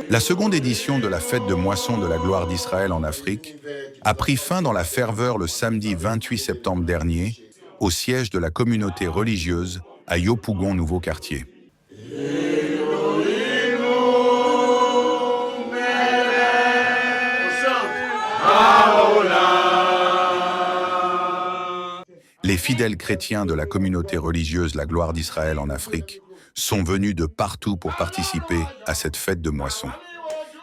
La seconde édition de la fête de moisson de la gloire d'Israël en Afrique a pris fin dans la ferveur le samedi 28 septembre dernier au siège de la communauté religieuse à Yopougon, nouveau quartier. Les fidèles chrétiens de la communauté religieuse La Gloire d'Israël en Afrique sont venus de partout pour participer à cette fête de moisson.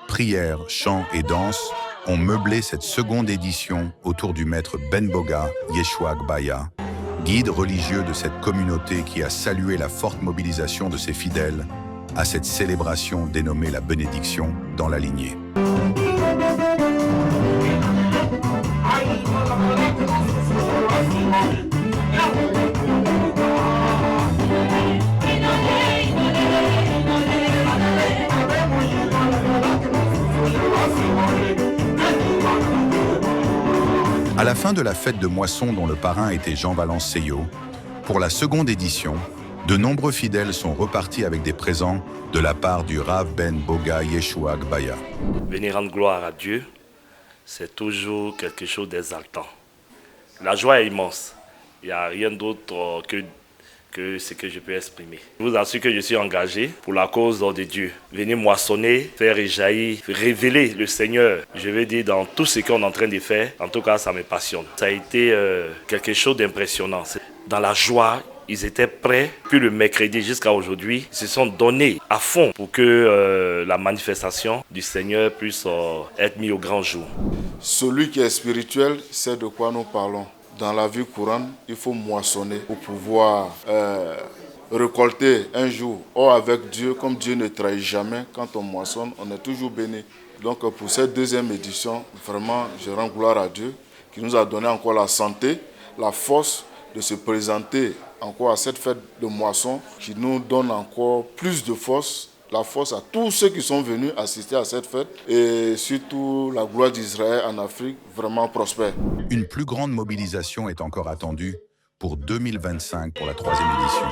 Prières, chants et danses ont meublé cette seconde édition autour du maître Ben Boga Yeshua Gbaya, guide religieux de cette communauté qui a salué la forte mobilisation de ses fidèles à cette célébration dénommée la bénédiction dans la lignée. À la fin de la fête de moisson dont le parrain était Jean-Valence Seyo, pour la seconde édition, de nombreux fidèles sont repartis avec des présents de la part du Rav Ben Boga Yeshua Gbaya. Venir rendre gloire à Dieu, c'est toujours quelque chose d'exaltant. La joie est immense. Il n'y a rien d'autre que ce que je peux exprimer. Je vous assure que je suis engagé pour la cause de Dieu. Venir moissonner, faire éjaillir, révéler le Seigneur, je veux dire, dans tout ce qu'on est en train de faire, en tout cas, ça me passionne. Ça a été quelque chose d'impressionnant. Dans la joie, ils étaient prêts. Puis le mercredi jusqu'à aujourd'hui, ils se sont donnés à fond pour que la manifestation du Seigneur puisse être mise au grand jour. Celui qui est spirituel sait de quoi nous parlons. Dans la vie courante, il faut moissonner pour pouvoir récolter un jour. Or, avec Dieu, comme Dieu ne trahit jamais, quand on moissonne, on est toujours béni. Donc, pour cette deuxième édition, vraiment, je rends gloire à Dieu qui nous a donné encore la santé, la force de se présenter encore à cette fête de moisson qui nous donne encore plus de force, la force à tous ceux qui sont venus assister à cette fête et surtout la gloire d'Israël en Afrique vraiment prospère. Une plus grande mobilisation est encore attendue pour 2025 pour la troisième édition.